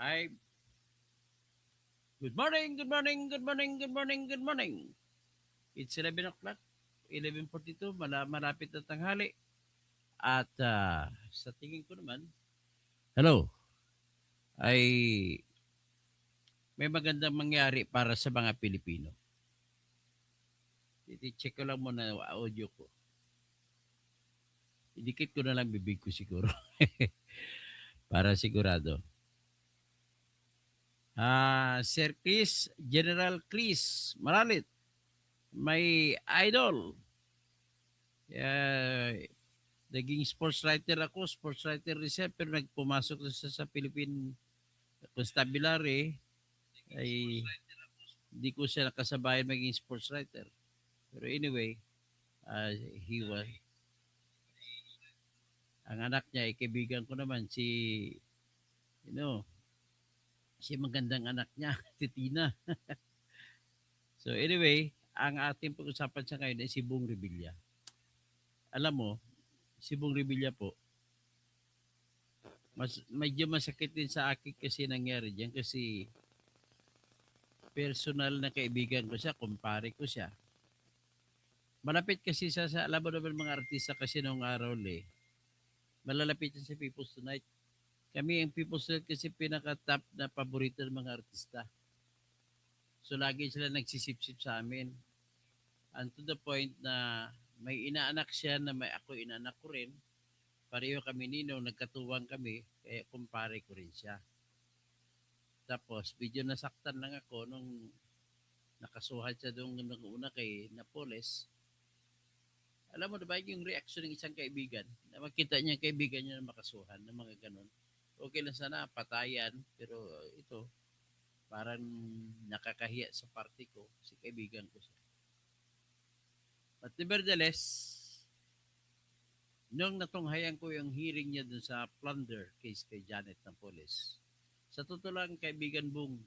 Hi. Good morning, good morning, good morning, good morning, good morning. It's 11 o'clock, 11:42, malapit na tanghali. At sa tingin ko naman, hello, ay may magandang mangyari para sa mga Pilipino. I-check ko lang muna yung audio ko. Idikit ko na lang bibig ko siguro. Para sigurado. Sir Chris, General Chris Maralit, may idol. Uh, Naging sports writer ako, sports writer rin siya, pero nagpumasok na siya sa Philippine Constabulary, ay hindi ko siya nakasabayan maging sports writer. Pero anyway, he was, ang anak niya, kaibigan ko naman, you know, si magandang anak niya, si Tina. So anyway, ang ating pag-usapan sa ngayon ay si Bong Revilla. Alam mo, si Bong Revilla po, medyo masakit din sa akin kasi nangyari diyan kasi personal na kaibigan ko siya, kumpare ko siya. Malapit kasi siya sa, alam mo naman mga artista kasi noong araw malalapit siya sa People's Tonight. Kami ang People's Tonight kasi pinaka-top na paborito ng mga artista. So lagi sila nagsisip-sip sa amin. And to the point na may inaanak siya na may ako inaanak ko rin. Pareho kami ninong, nagkatuwang kami, kaya kumpare ko rin siya. Tapos, medyo nasaktan lang ako nung nakasuhan siya doon nung una kay Napoles. Alam mo diba yung reaction ng isang kaibigan na makita niya kaibigan niya na makasuhan ng mga ganun. Okay lang sana patayan, pero ito parang nakakahiya sa party ko, si kaibigan ko siya. But nevertheless, nung natunghayan ko yung hearing niya dun sa plunder case kay Janet Napoles, sa totoo lang kaibigan Bong,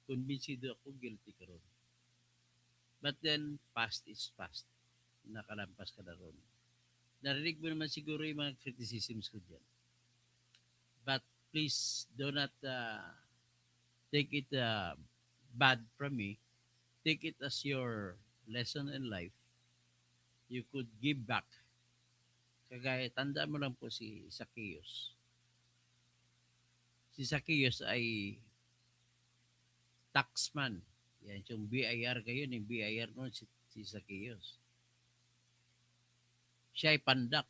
kumbinsido ako guilty ka ron. But then, past is past. Nakalampas ka na ron. Narinig mo naman siguro yung mga criticisms ko dyan. But please do not take it bad from me. Take it as your lesson in life. You could give back. Kagaya, tanda mo lang po si Zacchaeus. Si Zacchaeus ay taxman. Yan yung BIR kayo, yung BIR noon si Zacchaeus. Siya ay pandak.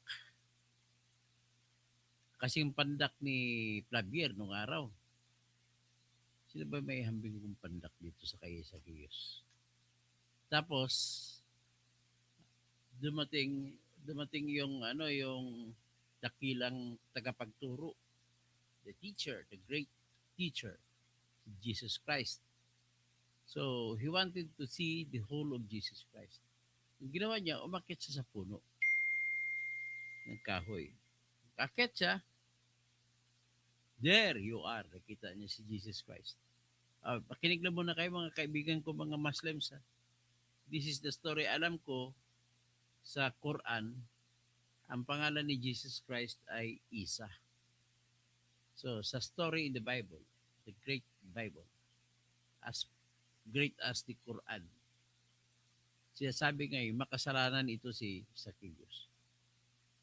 Kasing pandak ni Flavier nung araw. Sino ba may hambing kong pandak dito sa kay Zacchaeus? Tapos, dumating yung yung dakilang tagapagturo, the teacher, the great teacher, Jesus Christ. So, he wanted to see the whole of Jesus Christ. Yung ginawa niya, umakyat siya sa puno ng kahoy. Akyat siya, there you are. Nakita niya si Jesus Christ. Pakinig lang muna kayo mga kaibigan ko, mga Muslims. Ha? This is the story. Alam ko, sa Quran, ang pangalan ni Jesus Christ ay Isa. So, sa story in the Bible, the great Bible, as great as the Quran, siya sabi ngayon, makasalanan ito si Zacchaeus.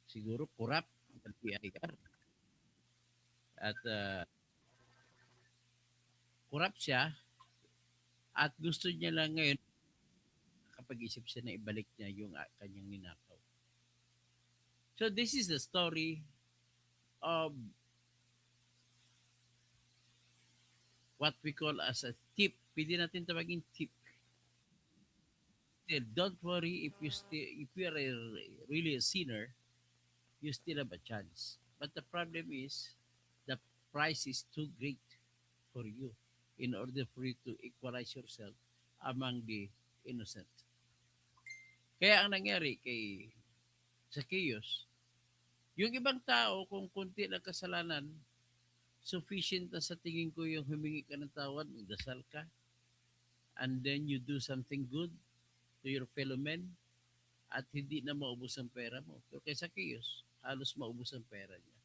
Siguro, kurap, PIR. At kurap siya, at gusto niya lang ngayon, kapag-isip siya na ibalik niya yung kanyang ninakaw. So, this is the story of what we call as a tip. Pwede natin tawagin tip. Still, don't worry if you are really a sinner, you still have a chance. But the problem is the price is too great for you in order for you to equalize yourself among the innocent. Kaya ang nangyari kay Zacchaeus, yung ibang tao kung kunti lang kasalanan, sufficient na sa tingin ko yung humingi ka ng tawad, magdasal ka, and then you do something good to your fellow men at hindi na maubos ang pera mo. Pero kay Zacchaeus, halos maubos ang pera niya.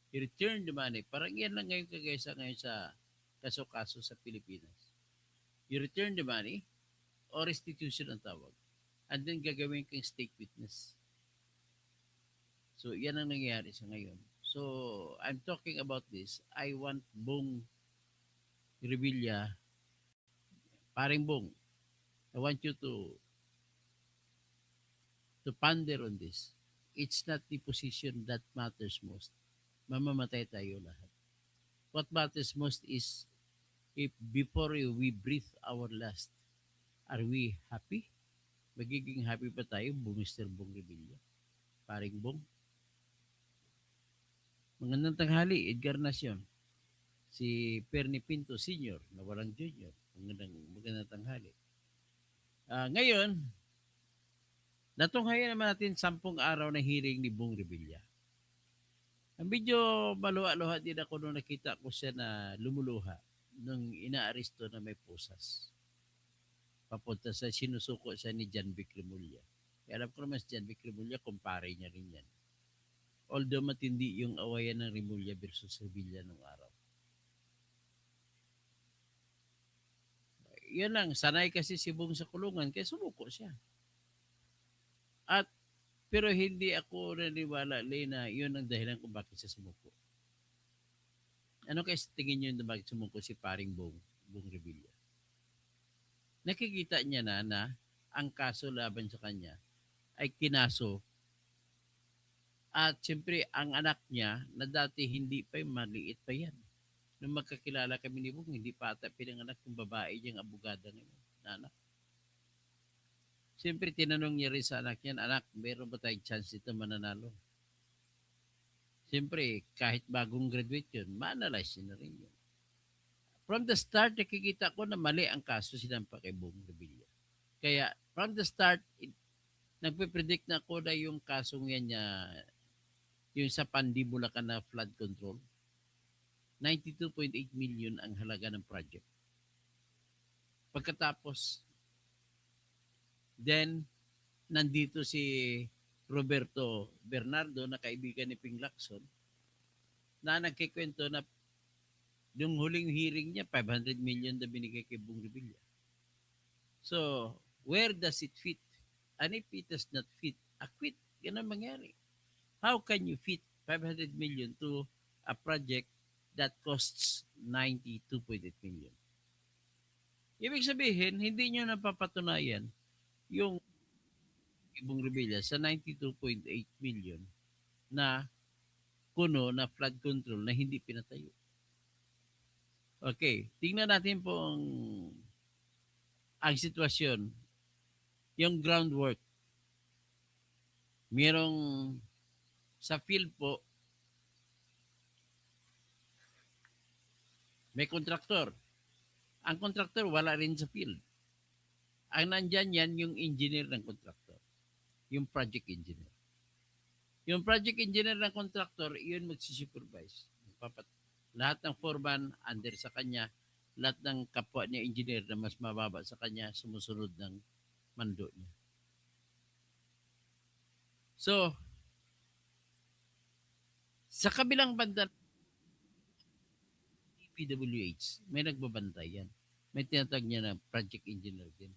You return the money. Parang yan lang ngayon kagaya sa ngayon sa kaso-kaso sa Pilipinas. You return the money or restitution ang tawag. And then gagawin kang state witness. So, yan ang nangyayari sa ngayon. So, I'm talking about this. I want Bong Revilla, paring Bong, I want you to ponder on this. It's not the position that matters most. Mamamatay tayo lahat. What matters most is if before we breathe our last, are we happy? Magiging happy pa tayo, Mr. Bong Revilla? Paring Bong? Magandang tanghali, Edgar Nacion. Si Perny Pinto Sr. na walang junior. Magandang tanghali. Ngayon, natunghayan naman natin 10 araw na hearing ni Bong Revilla. Ang medyo maluha-luha din ako nung nakita ko siya na lumuluha nung inaaresto na may pusas. Papunta sa sinusuko siya ni John Vic Remulla. Kaya alam ko naman si John Vic Remulla, kumpare niya rin yan. Although matindi yung awayan ng Remulla versus Revilla nung araw. Yan lang, sanay kasi si Bong sa kulungan, kaya sumuko siya. At pero hindi ako naniwala na yun ang dahilan kung bakit siya sumuko. Ano kaya tingin nyo na bakit sumuko si paring Bong Revilla? Nakikita niya na ang kaso laban sa kanya ay kinaso at siyempre ang anak niya na dati hindi pa maliit pa yan. Nung magkakilala kami ni Bong, hindi pa ata pinanganak yung babae niyang abogada ngayon, na anak. Siyempre, tinanong niya rin sa anak niya, anak, meron ba tayong chance dito mananalo? Siyempre, kahit bagong graduate yun, ma-analyze niya na rin yun. From the start, nakikita ko na mali ang kaso sinampa kay Bong Revilla. Kaya, from the start, nagpe-predict na ako na yung kasong yan niya, yung sa Pandi Bulacan na flood control, 92.8 million ang halaga ng project. Pagkatapos, then, nandito si Roberto Bernardo na kaibigan ni Ping Lacson na nagkikwento na yung huling hearing niya, 500 million na binigay kay Bong Revilla. So, where does it fit? And if it does not fit, acquit. Yan ang mangyari. How can you fit 500 million to a project that costs 92.8 million? Ibig sabihin, hindi nyo napapatunayan yung Bong Revilla sa 92.8 million na kuno na flood control na hindi pinatayo. Okay, tingnan natin po ang sitwasyon, yung groundwork. Merong sa field po, may kontraktor. Ang kontraktor wala rin sa field. Ang nandyan yan yung engineer ng kontraktor. Yung project engineer. Yung project engineer ng kontraktor, yun magsisupervise. Lahat ng foreman under sa kanya, lahat ng kapwa niya engineer na mas mababa sa kanya, sumusunod ng mando niya. So, sa kabilang banda, PWH, may nagbabantay yan. May tinatag niya na project engineer din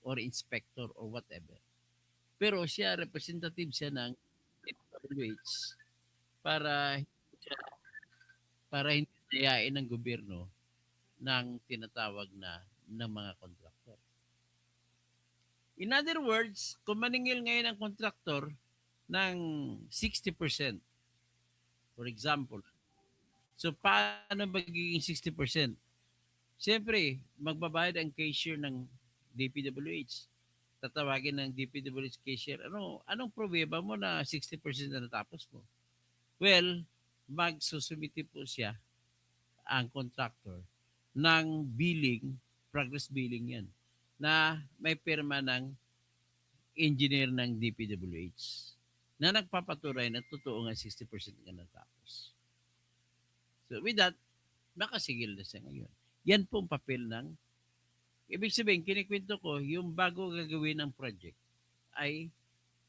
or inspector or whatever. Pero siya, representative siya ng PWH para hindi dayain ng gobyerno ng tinatawag na ng mga kontraktor. In other words, kung maningil ngayon ang kontraktor ng 60%, for example, so paano magiging 60%? Siyempre, magbabayad ang cashier ng DPWH. Tatawagin ng DPWH cashier, anong problema mo na 60% na natapos mo? Well, magsusumiti po siya, ang contractor, ng billing, progress billing yan, na may pirma ng engineer ng DPWH na nagpapatunay na totoo nga 60% nga natapos. So with that, makasigil na siya ngayon. Yan po ang papel ng, ibig sabihin, kinikwento ko, yung bago gagawin ang project ay,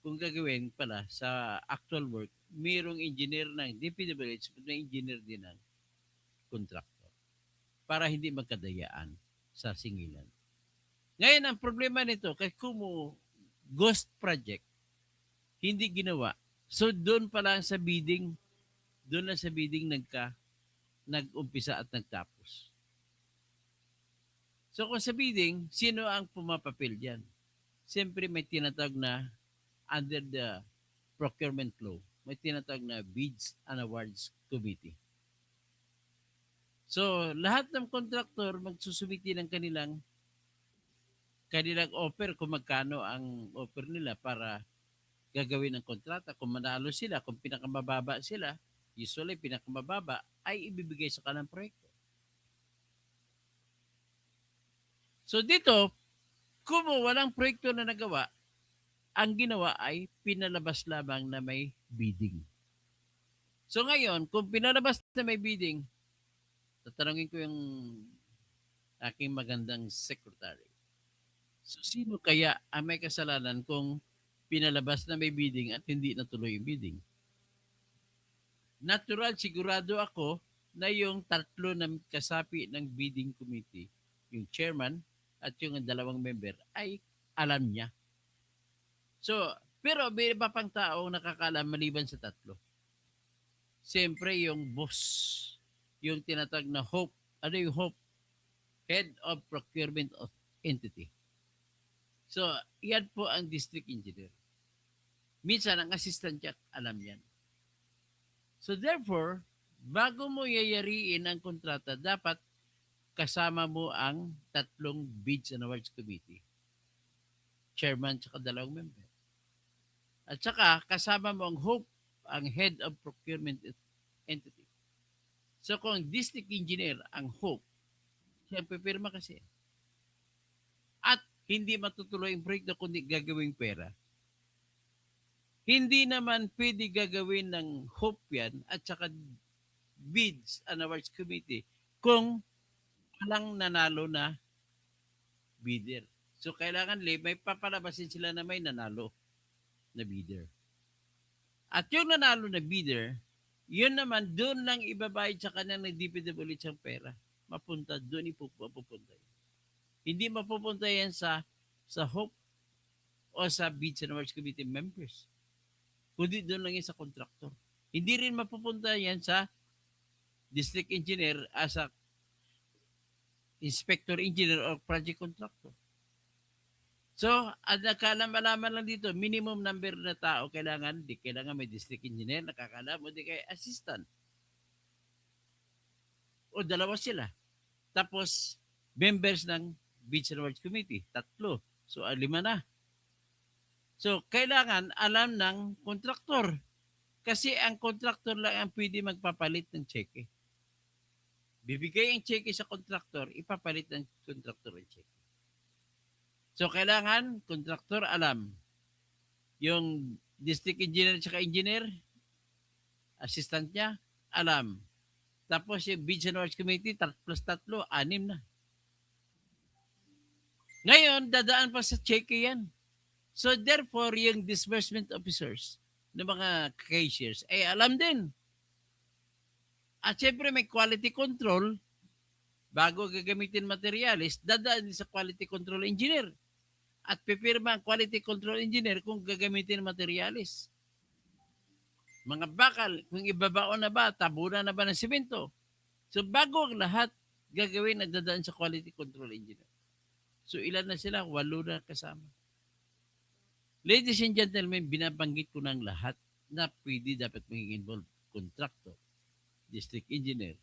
kung gagawin pala sa actual work, mayroong engineer ng DPWH, may engineer din ng contractor para hindi magkadayaan sa singilan. Ngayon, ang problema nito, kay Kumu Ghost Project, hindi ginawa. So, doon pa lang sa bidding, doon lang sa bidding nag-umpisa at nagtapos. So, kung sa bidding, sino ang pumapapil dyan? Siyempre, may tinatawag na under the procurement law, may tinatawag na Bids and Awards Committee. So, lahat ng contractor magsusumiti ng kanilang offer kung magkano ang offer nila para gagawin ng kontrata. Kung manalo sila, kung pinakamababa sila, usually pinakamababa ay ibibigay sa kanang proyekto. So dito, kung walang proyekto na nagawa, ang ginawa ay pinalabas lamang na may bidding. So ngayon, kung pinalabas na may bidding, tatanungin ko yung aking magandang secretary. So sino kaya ang may kasalanan kung pinalabas na may bidding at hindi natuloy yung bidding? Natural, sigurado ako na yung tatlo na kasapi ng bidding committee, yung chairman at yung dalawang member, ay alam niya. So, pero may iba pang tao nakakaalam maliban sa tatlo. Siyempre, yung boss, yung tinatag na HOPE. Ano yung HOPE? Head of Procurement of Entity. So, yan po ang district engineer. Minsan, ang assistant niya, alam yan. So, therefore, bago mo yayariin ang kontrata, dapat kasama mo ang tatlong Bids and Awards Committee. Chairman at dalawang member. At saka, kasama mo ang HOPE, ang Head of Procurement Entity. So, kung district engineer ang HOPE, siya pipirma kasi. At hindi matutuloy ang proyekto kundi gagawing pera. Hindi naman pwede gagawin ng HOPE yan at saka Bids and Awards Committee kung walang nanalo na bidder. So, kailangan may papalabasin sila na may nanalo na bidder. At yung nanalo na bidder, yun naman, doon lang ibabayad sa kanya ng DPWH ang pera. Mapunta, doon ipupunta. Hindi mapupunta yan sa HOPE o sa Bids and Awards Committee members. Kundi doon lang yan sa contractor. Hindi rin mapupunta yan sa district engineer as a inspector engineer or project contractor. So, ang nakaalam-alaman lang dito, minimum number na tao kailangan may district engineer, nakakalam, o di kay assistant. O dalawa sila. Tapos, members ng Bids and Awards Committee, 3. So, 5 na. So, kailangan alam ng kontraktor. Kasi ang kontraktor lang ang pwede magpapalit ng cheque. Bibigay ang cheque sa kontraktor, ipapalit ng kontraktor ang cheque. So, kailangan, kontraktor alam. Yung district engineer at engineer, assistant niya, alam. Tapos yung Bids and Awards Committee, 3 plus 3, 6 na. Ngayon, dadaan pa sa cheque yan. So, therefore, yung disbursement officers ng mga cashiers, ay alam din. At syempre, may quality control. Bago gagamitin materialis, dadaan din sa quality control engineer. At pipirma ang quality control engineer kung gagamitin materialis. Mga bakal, kung ibabaon na ba, tabunan na ba ng simento. So bago ang lahat, gagawin at dadaan sa quality control engineer. So ilan na sila? 8 na kasama. Ladies and gentlemen, binabanggit ko ng lahat na pwede dapat maging involved. Contractor, district engineer,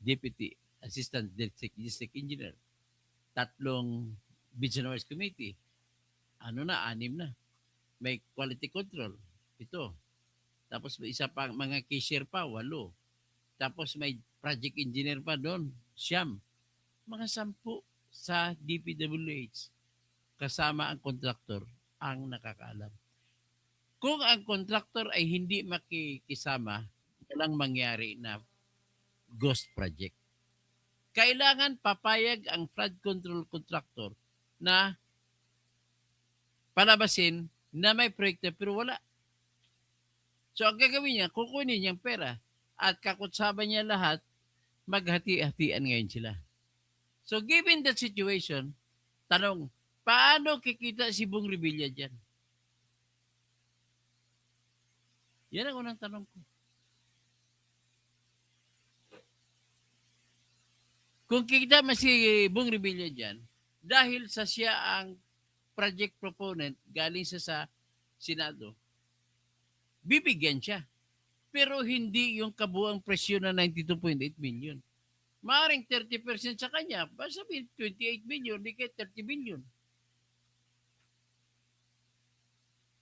deputy, assistant district engineer, 3 Bids and Awards Committee, 6 na. May quality control, 7. Tapos may isa pa, mga cashier pa, 8. Tapos may project engineer pa doon, 9. Mga 10 sa DPWH. Kasama ang contractor ang nakakaalam. Kung ang contractor ay hindi makikisama, walang mangyari na ghost project. Kailangan papayag ang flood control contractor na palabasin na may proyekto pero wala. So ang gagawin niya, kukunin niyang pera at kakutsaban niya lahat, maghati-hatian ngayon sila. So given that situation, tanong, paano kikita si Bong Revilla dyan? Yan ang unang tanong ko. Kung kikita man si Bong Revilla dyan, dahil sa siya ang project proponent galing sa Senado, bibigyan siya. Pero hindi yung kabuang presyo na 92.8 million. Maaring 30% sa kanya, basta 28 million, di kaya 30 million.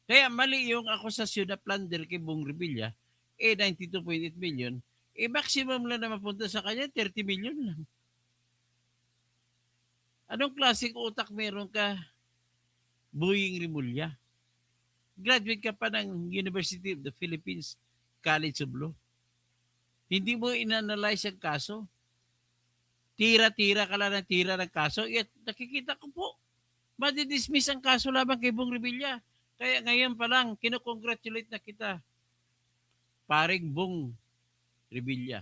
Kaya mali yung akusasyon na plunder kay Bong Revilla, 92.8 million, maximum lang na mapunta sa kanya, 30 million lang. Anong klaseng utak meron ka, Boying Rimulya? Graduate ka pa ng University of the Philippines College of Law. Hindi mo inanalyze ang kaso. Tira-tira ka lang ng tira ng kaso. At nakikita ko po, madidismiss ang kaso laban kay Bong Revilla. Kaya ngayon pa lang, kinukongratulate na kita, paring Bong Revilla.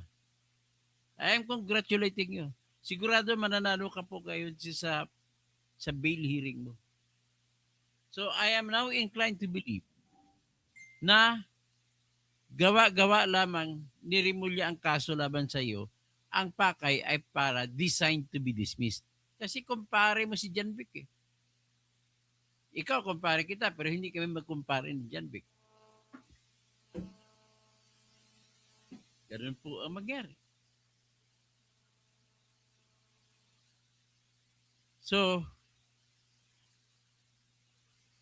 I am congratulating you. Sigurado mananalo ka po kayo sa bail hearing mo. So I am now inclined to believe na gawa-gawa lamang ni Rimulya ang kaso laban sa iyo, ang pakay ay para designed to be dismissed. Kasi kumpare mo si John Vic eh. Ikaw kumpare kita pero hindi kami magkumpare ni John Vic. Ganun po ang mangyari. So,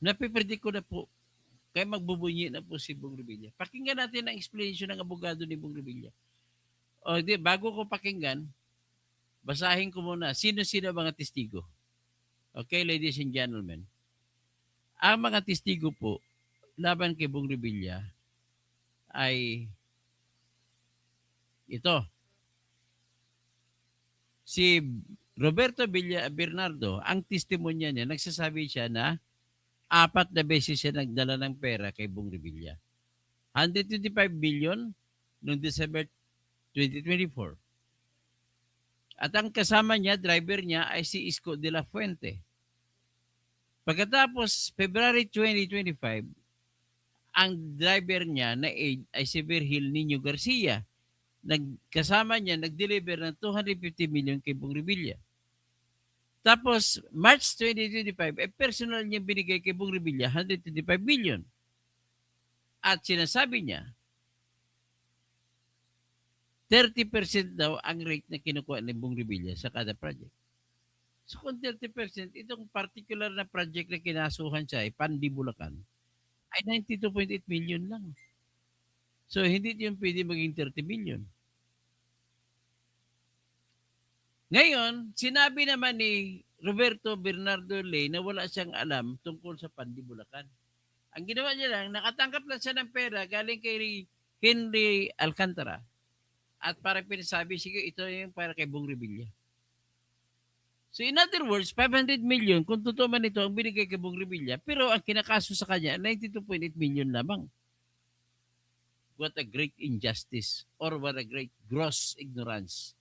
napipredict ko na po, kaya magbubunyi na po si Bong Revilla. Pakinggan natin ang explanation ng abogado ni Bong Revilla. O, bago ko pakinggan, basahin ko muna, sino-sino mga testigo. Okay, ladies and gentlemen. Ang mga testigo po, laban kay Bong Revilla, ay ito. Si Roberto Villa Bernardo, ang testimonya niya, nagsasabi siya na 4 na beses siya nagdala ng pera kay Bong Revilla. 125 billion noong December 2024. At ang kasama niya, driver niya, ay si Isko de la Fuente. Pagkatapos, February 2025, ang driver niya na aid ay si Virgil Nino Garcia. Kasama niya, nag-deliver ng 250 million kay Bong Revilla. Tapos, March 2025, personal niya binigay kay Bong Revilla 125 million. At sinasabi niya, 30% daw ang rate na kinukuha ni Bong Revilla sa kada project. So kung 30%, itong particular na project na kinasuhan siya ay Pandi Bulacan, ay 92.8 million lang. So hindi yung pwede maging 30 million. Ngayon, sinabi naman ni Roberto Bernardo Ley na wala siyang alam tungkol sa Pandi Bulacan. Ang ginawa niya lang, nakatanggap lang siya ng pera galing kay Henry Alcantara. At parang pinasabi, sige, ito yung para kay Bong Revilla. So in other words, 500 million, kung totoo man ito, ang binigay kay Bong Revilla, pero ang kinakaso sa kanya, 92.8 million lamang. What a great injustice or what a great gross ignorance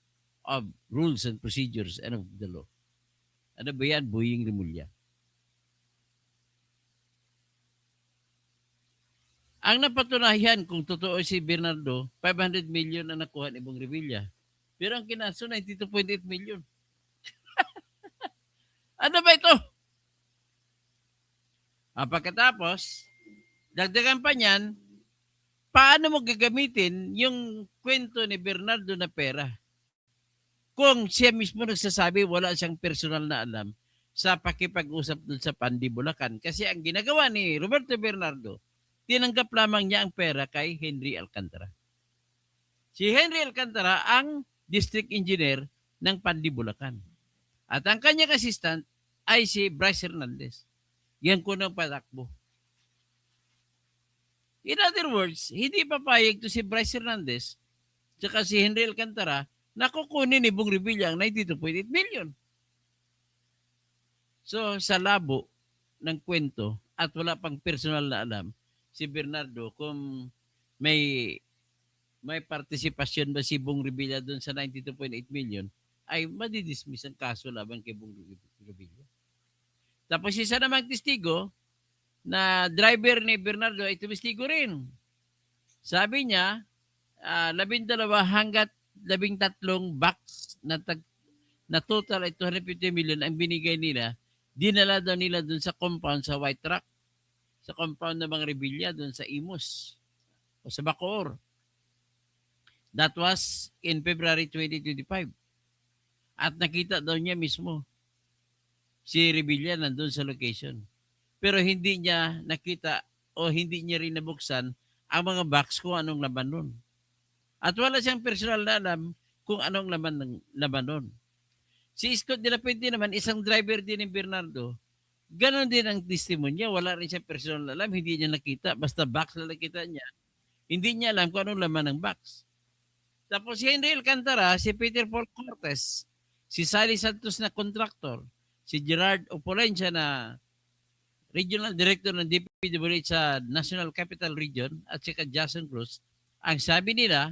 of rules and procedures and of the law. Ano ba yan, Boying Rimulya? Ang napatunayan, kung totoo si Bernardo, 500 million ang nakuha ni Bong Revilla. Pero ang kinaso, 92.8 million. Ano ba ito? Pagkatapos, dagdagan pa niyan, paano mo gagamitin yung kwento ni Bernardo na pera? Kung siya mismo nagsasabi wala siyang personal na alam sa pakipag-usap dun sa Pandi Bulacan. Kasi ang ginagawa ni Roberto Bernardo, tinanggap lamang niya ang pera kay Henry Alcantara. Si Henry Alcantara ang district engineer ng Pandi Bulacan. At ang kanyang assistant ay si Bryce Hernandez. Yan ko ng patakbo. In other words, hindi papayag to si Bryce Hernandez tsaka si Henry Alcantara na kukunin ni Bong Revilla ang 92.8 million. So, sa labo ng kwento at wala pang personal na alam, si Bernardo, kung may may partisipasyon ba si Bong Revilla doon sa 92.8 million, ay madidismiss ang kaso laban kay Bong Revilla. Tapos isa namang testigo na driver ni Bernardo ay tumistigo rin. Sabi niya, 12 hanggat 13 box na total ay 250 million ang binigay nila, dinala daw nila doon sa compound sa White Rock, sa compound ng mga Revilla doon sa Imus o sa Bacoor. That was in February 2025. At nakita daw niya mismo si Revilla nandun sa location. Pero hindi niya nakita o hindi niya rin nabuksan ang mga box kung anong laman nun. At wala siyang personal na alam kung anong laman nun. Si Scott de la Puente naman, isang driver din ni Bernardo, ganon din ang testimonya. Wala rin siya personal na alam, hindi niya nakita. Basta box na nakita niya. Hindi niya alam kung anong laman ng box. Tapos si Henry Alcantara, si Peter Paul Cortez, si Sally Santos na contractor, si Gerard Opolencia na Regional Director ng DPWH sa National Capital Region at si Jason Cruz, ang sabi nila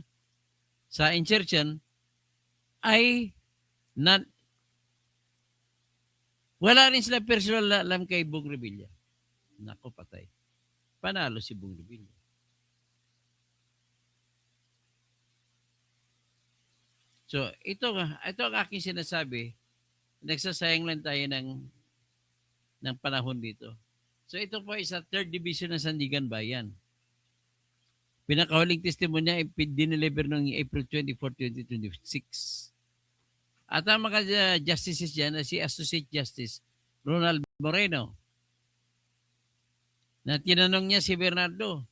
sa insertion ay wala rin sila personal na alam kay Bong Revilla. Nako, patay. Panalo si Bong Revilla. So, ito ang aking sinasabi. Nagsasayang lang tayo ng panahon dito. So, ito po ay sa 3rd Division ng Sandigan Bayan. Pinakahuling testimonya ay dineliver noong April 24, 2026. At ang mga justices dyan na si Associate Justice Ronald Moreno na tinanong niya si Bernardo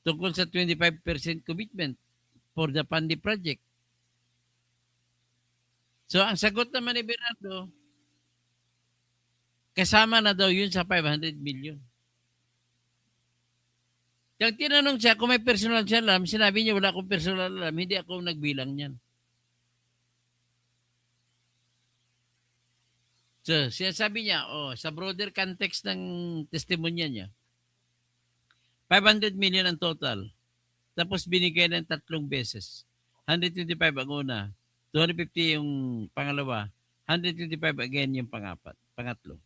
tungkol sa 25% commitment for the Pandi project. So, ang sagot naman ni Bernardo, kasama na daw yun sa 500 million. Kaya tinanong siya kung may personal siya alam, sinabi niya wala akong personal alam, hindi ako nagbilang niyan. So, sinasabi niya, sa broader context ng testimonya niya, 500 million ang total. Tapos binigay ng 3 beses. 125 ang una, 250 yung pangalawa, 125 again yung pangatlo.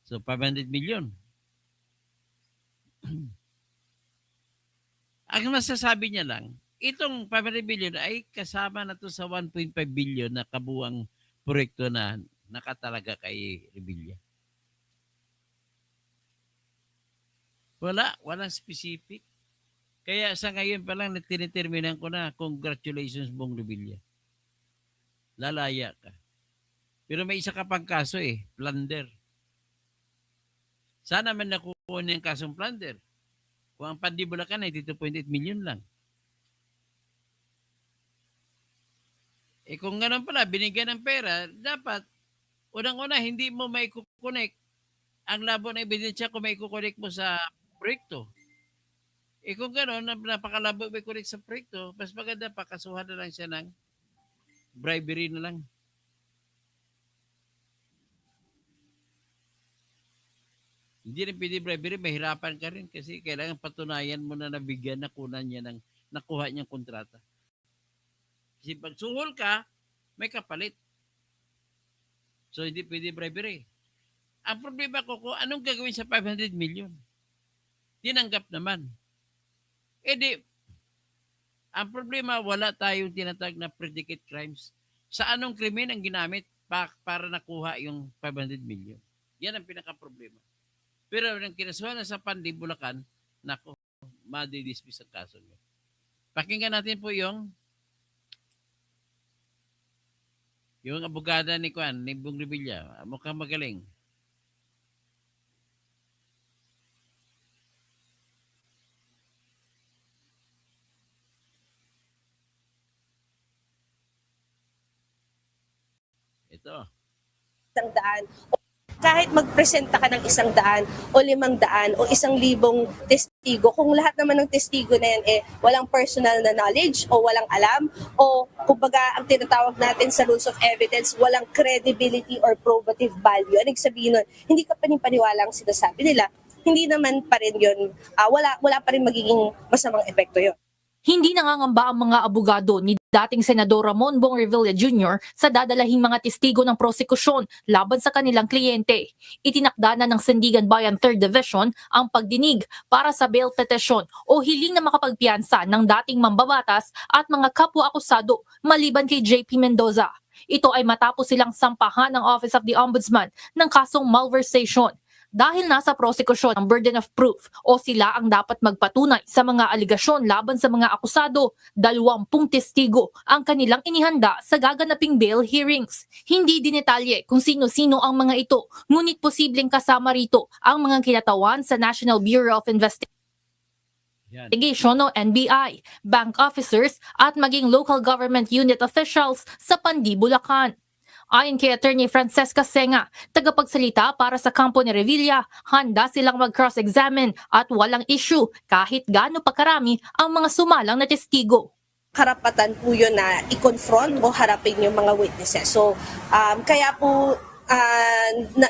So 500 million. Ang masasabi niya lang, itong 500 billion ay kasama na to sa 1.5 billion na kabuang proyekto na nakatalaga kay Revilla. Walang specific. Kaya sa ngayon pa lang, tiniterminan ko na, congratulations Bong Revilla. Lalaya ka. Pero may isa ka pang kaso plunder. Sana man nakukuha niya yung kasong plunder. Kung ang Pandi Bulacan ay 2.8 million lang. Kung gano'n pala, binigyan ng pera, dapat, unang-una, hindi mo may kukonek ang labo na ebidensya kung may kukonek mo sa proyekto. Kung gano'n, napakalabo may kukonek sa proyekto, mas maganda pa, kasuhan na lang siya ng bribery na lang. Hindi rin pwede bribery, mahirapan ka rin kasi kailangan patunayan mo na nabigyan na kunan niya ng nakuha niyang kontrata. Kasi pag suhol ka, may kapalit. So, hindi pwede bribery. Ang problema ko, kung anong gagawin sa 500 million? Tinanggap naman. Ang problema, wala tayong tinatag na predicate crimes. Sa anong krimen ang ginamit para nakuha yung 500 million? Yan ang pinaka-problema. Pero nang kinasuhan na sa Pandi, Bulacan, nako, madidismiss ang kaso niya. Pakinggan natin po yung abogada ni Bong Revilla. Mukhang magaling. Ito. 100 kahit magpresenta ka ng 100 o 500 o 1,000 testigo, kung lahat naman ng testigo na yan walang personal na knowledge o walang alam o kumbaga ang tinatawag natin sa rules of evidence, walang credibility or probative value. Anong sabihin nun? Hindi ka panipaniwala ang sinasabi nila. hindi naman pa rin yun, wala pa rin magiging masamang epekto yun. Hindi nangangamba ang mga abogado ni dating Senador Ramon Bong Revilla Jr. sa dadalahing mga testigo ng prosekusyon laban sa kanilang kliyente. Itinakda na ng Sandigan Bayan 3rd Division ang pagdinig para sa bail petition o hiling na makapagpiyansa ng dating mambabatas at mga kapwa-akusado maliban kay JP Mendoza. Ito ay matapos silang sampahan ng Office of the Ombudsman ng kasong malversation. Dahil nasa prosekusyon ang burden of proof o sila ang dapat magpatunay sa mga aligasyon laban sa mga akusado, 20 testigo ang kanilang inihanda sa gaganaping bail hearings. Hindi dinetalye kung sino-sino ang mga ito, ngunit posibleng kasama rito ang mga kinatawan sa National Bureau of Investigation Yan. o NBI, bank officers at maging local government unit officials sa Pandi, Bulacan. Ayon kay Attorney Francesca Senga, tagapagsalita para sa kampo ni Revilla, handa silang mag-cross-examine at walang issue kahit gaano pa karami ang mga sumalang na testigo. Karapatan po yun na i-confront o harapin yung mga witnesses. So, kaya po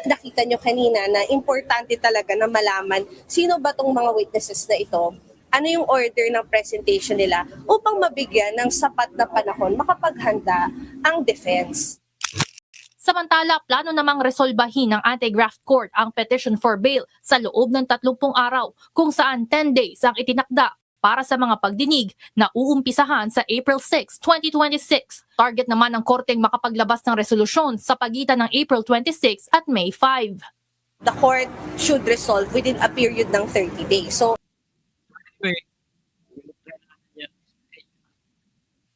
nakita nyo kanina na importante talaga na malaman sino ba tong mga witnesses na ito, ano yung order ng presentation nila upang mabigyan ng sapat na panahon makapaghanda ang defense. Samantala, plano namang resolbahin ng anti-graft court ang petition for bail sa loob ng 30 araw kung saan 10 days ang itinakda para sa mga pagdinig na uumpisahan sa April 6, 2026. Target naman ng korteng makapaglabas ng resolusyon sa pagitan ng April 26 at May 5. The court should resolve within a period ng 30 days. So, Anyway,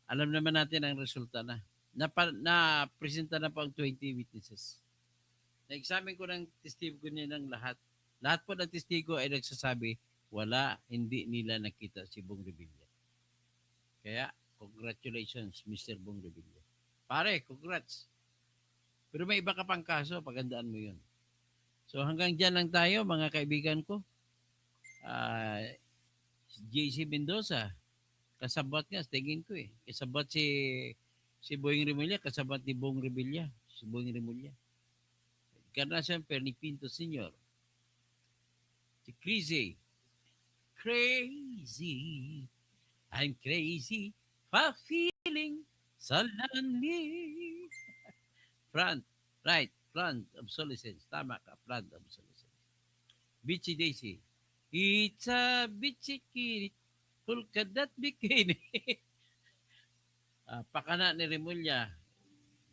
alam naman natin ang resulta na. Na-presenta na po ang 20 witnesses. Na-examine ko ng testigo niya ng lahat. Lahat po ng testigo ay nagsasabi, hindi nila nakita si Bong Revilla. Kaya, congratulations, Mr. Bong Revilla. Pare, congrats. Pero may iba ka pang kaso, pagandaan mo yun. So hanggang dyan lang tayo, mga kaibigan ko. JC Mendoza, kasabot nga, tingin ko eh. Kasabot si Boying Rimulya, kasabot ni Bong Revilla. Si Boying Rimulya. Encarnacion Perni Pinto Sr. Si Crazy. I'm crazy for feeling so lonely. Front obsolescence. Tama ka, front obsolescence. Bitchy Daisy. It's a bitchy kitty. Polka dot bikini. Pakana ni Rimulya.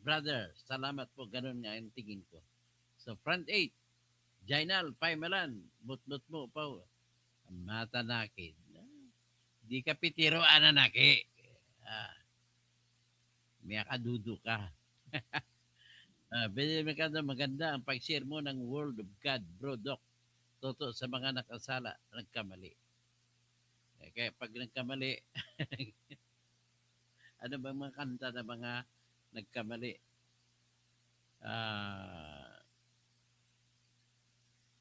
Brother, salamat po. Ganun nga ang tingin ko. So, front 8. Jainal, Paimalan. Butlot mo pa. Matanakid. Di ka pitiro ananaki. May kadudo ka. Maganda ang pag-share mo ng Word of God, Bro Doc. Toto sa mga nakasala, nagkamali. Kaya pag nagkamali, ano ba mga kanta na mga nagkamali?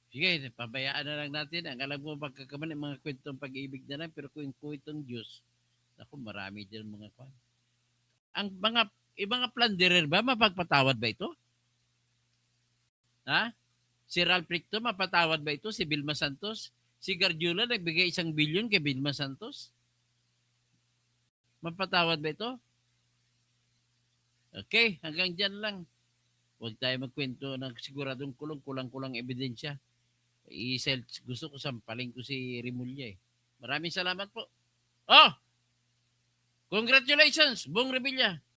Sige, pabayaan na lang natin. Ang alam mo pagkakamali, mga kwentong pag-ibig na lang, pero kung kwentong Diyos, ako marami din mga kwan. Ang mga plunderer ba, mapagpatawad ba ito? Ha? Si Ralph Ricto, mapatawad ba ito? Si Vilma Santos? Si Garjula, nagbigay 1 billion kay Vilma Santos? Mapatawad ba ito? Okay, hanggang dyan lang. Huwag tayo magkwento ng siguradong kulang-kulang ebidensya. Gusto ko sampaling ko si Rimulya eh. Maraming salamat po. Oh! Congratulations, Bong Revilla.